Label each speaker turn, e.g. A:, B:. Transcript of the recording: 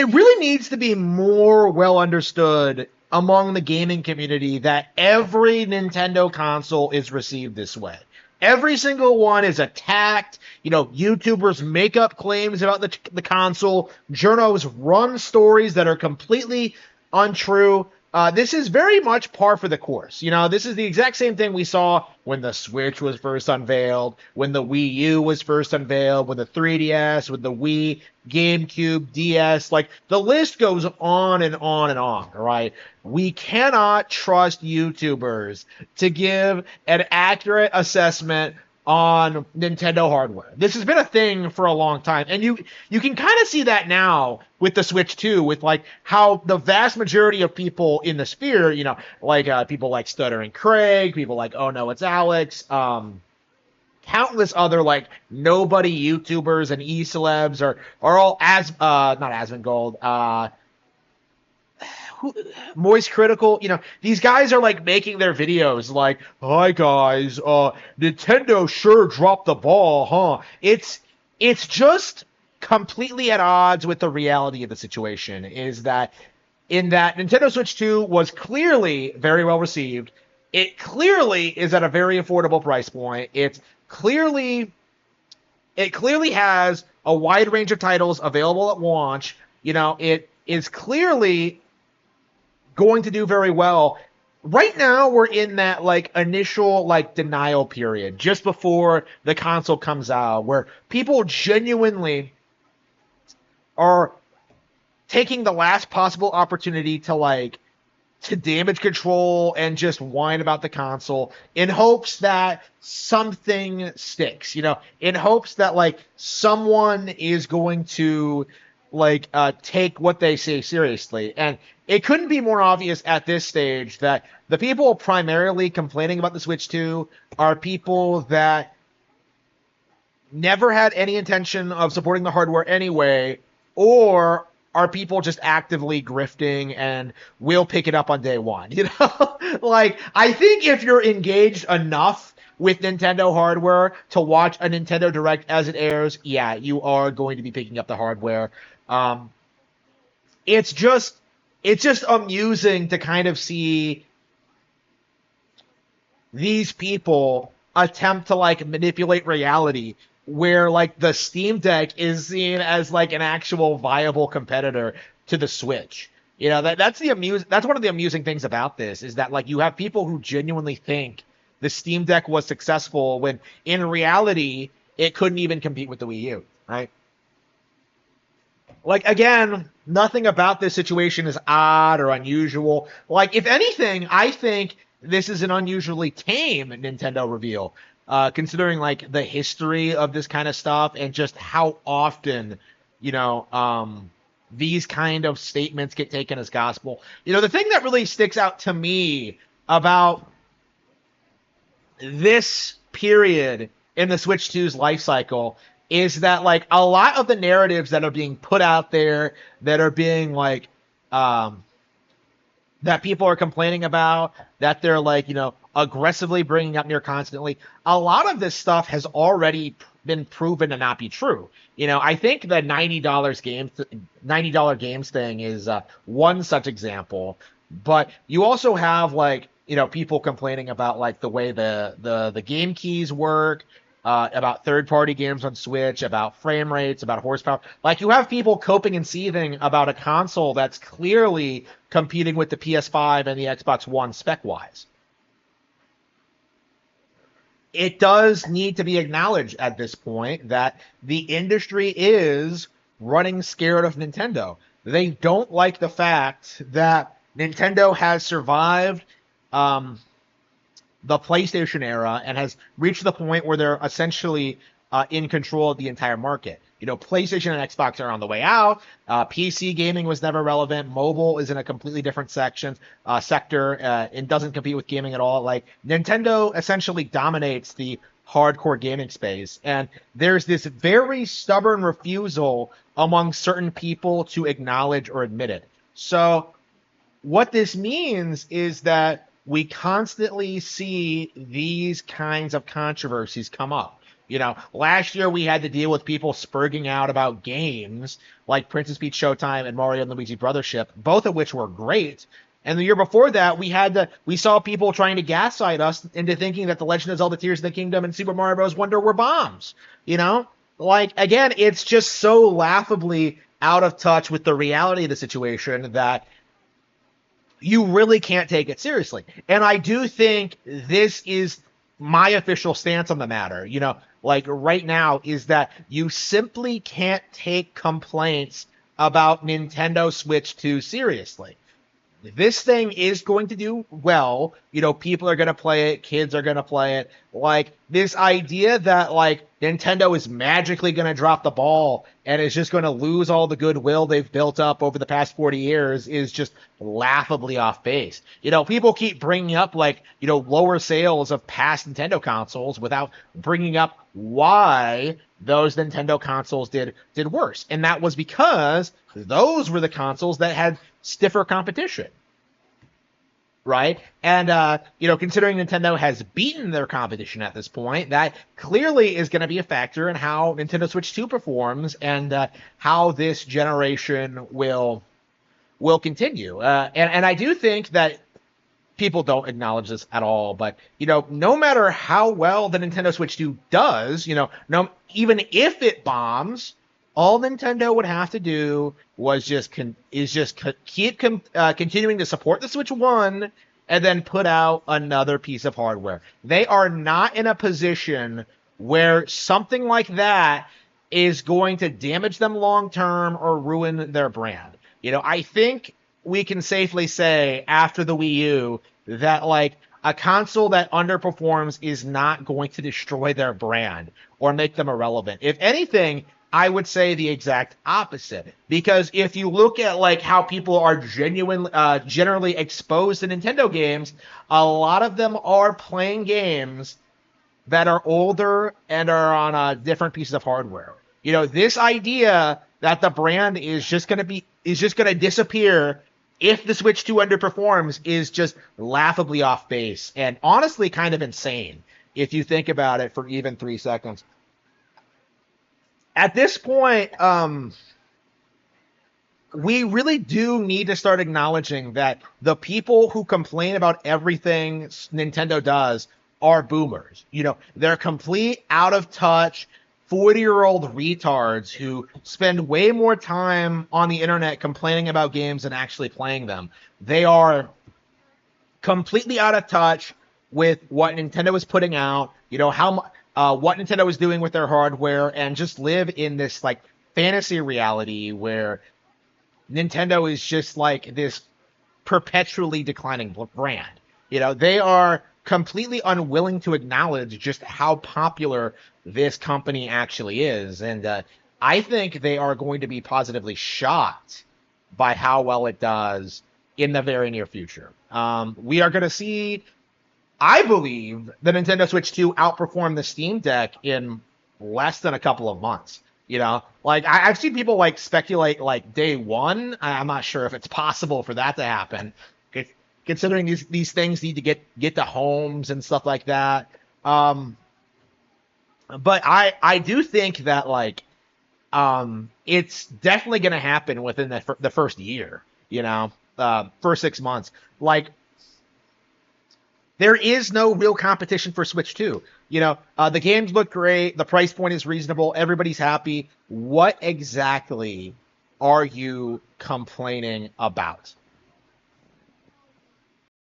A: it really needs to be more well understood among the gaming community that every Nintendo console is received this way. Every single one is attacked. YouTubers make up claims about the console. Journos run stories that are completely untrue. This is very much par for the course. This is the exact same thing we saw when the Switch was first unveiled, when the Wii U was first unveiled, with the 3DS, with the Wii, GameCube, DS. Like, the list goes on and on and on, all right? We cannot trust YouTubers to give an accurate assessment on Nintendo hardware. This has been a thing for a long time, and you can kind of see that now with the Switch 2, with like how the vast majority of people in the sphere, like people like Stuttering Craig, people like Oh No It's Alex, countless other like nobody YouTubers and e-celebs are all not Asmongold, Moist Critical, these guys are like making their videos like, hi guys, Nintendo sure dropped the ball, huh? It's just completely at odds with the reality of the situation, is that in that Nintendo Switch 2 was clearly very well received. It clearly is at a very affordable price point. It clearly has a wide range of titles available at launch. It is clearly going to do very well. Right now, we're in that like initial like denial period just before the console comes out, where people genuinely are taking the last possible opportunity to damage control and just whine about the console in hopes that something sticks, in hopes that like someone is going to take what they say seriously. And it couldn't be more obvious at this stage that the people primarily complaining about the Switch 2 are people that never had any intention of supporting the hardware anyway, or are people just actively grifting and will pick it up on day one. Like, I think if you're engaged enough with Nintendo hardware to watch a Nintendo Direct as it airs, yeah, you are going to be picking up the hardware. It's just amusing to kind of see these people attempt to like manipulate reality, where like the Steam Deck is seen as like an actual viable competitor to the Switch. That's one of the amusing things about this, is that like you have people who genuinely think the Steam Deck was successful when in reality it couldn't even compete with the Wii U, right? Like, again, nothing about this situation is odd or unusual. Like, if anything, I think this is an unusually tame Nintendo reveal, considering like the history of this kind of stuff and just how often, these kind of statements get taken as gospel. The thing that really sticks out to me about this period in the Switch 2's life cycle is that like a lot of the narratives that are being put out there, that are being like that people are complaining about, that they're like aggressively bringing up near constantly, a lot of this stuff has already been proven to not be true. I think the $90 games thing is one such example, but you also have like people complaining about like the way the game keys work, about third-party games on Switch, about frame rates, about horsepower. Like, you have people coping and seething about a console that's clearly competing with the PS5 and the Xbox One spec-wise. It does need to be acknowledged at this point that the industry is running scared of Nintendo. They don't like the fact that Nintendo has survived the PlayStation era and has reached the point where they're essentially in control of the entire market. PlayStation and Xbox are on the way out. PC gaming was never relevant. Mobile is in a completely different sector. It doesn't compete with gaming at all. Like, Nintendo essentially dominates the hardcore gaming space, and there's this very stubborn refusal among certain people to acknowledge or admit it. So what this means is that we constantly see these kinds of controversies come up. Last year we had to deal with people spurging out about games like Princess Peach Showtime and Mario and Luigi Brothership, both of which were great. And the year before that, we saw people trying to gaslight us into thinking that The Legend of Zelda: Tears of the Kingdom and Super Mario Bros. Wonder were bombs. You know, like again, it's just so laughably out of touch with the reality of the situation that you really can't take it seriously. And I do think this is my official stance on the matter, like right now, is that you simply can't take complaints about Nintendo Switch 2 seriously. This thing is going to do well. People are going to play it. Kids are going to play it. Like this idea that like Nintendo is magically going to drop the ball and is just going to lose all the goodwill they've built up over the past 40 years is just laughably off base. People keep bringing up like, lower sales of past Nintendo consoles without bringing up why those Nintendo consoles did worse. And that was because those were the consoles that had stiffer competition, right? And considering Nintendo has beaten their competition at this point, that clearly is going to be a factor in how Nintendo Switch 2 performs and how this generation will continue. And I do think that people don't acknowledge this at all, but no matter how well the Nintendo Switch 2 does, no, even if it bombs, all Nintendo would have to do was keep continuing to support the Switch 1 and then put out another piece of hardware. They are not in a position where something like that is going to damage them long term or ruin their brand. I think we can safely say after the Wii U that like a console that underperforms is not going to destroy their brand or make them irrelevant. If anything, I would say the exact opposite. Because if you look at like how people are generally exposed to Nintendo games, a lot of them are playing games that are older and are on different pieces of hardware. This idea that the brand is just going to disappear if the Switch 2 underperforms is just laughably off base and honestly kind of insane if you think about it for even 3 seconds. At this point, we really do need to start acknowledging that the people who complain about everything Nintendo does are boomers. They're complete out of touch 40-year-old retards who spend way more time on the internet complaining about games than actually playing them. They are completely out of touch with what Nintendo is putting out, what Nintendo is doing with their hardware, and just live in this like fantasy reality where Nintendo is just like this perpetually declining brand. They are completely unwilling to acknowledge just how popular this company actually is. And I think they are going to be positively shocked by how well it does in the very near future. We are going to see, I believe, the Nintendo Switch 2 outperform the Steam Deck in less than a couple of months. Like I've seen people like speculate like day one. I'm not sure if it's possible for that to happen, considering these things need to get to homes and stuff like that. But I do think that like it's definitely going to happen within the first year. First 6 months. Like there is no real competition for Switch 2. The games look great. The price point is reasonable. Everybody's happy. What exactly are you complaining about?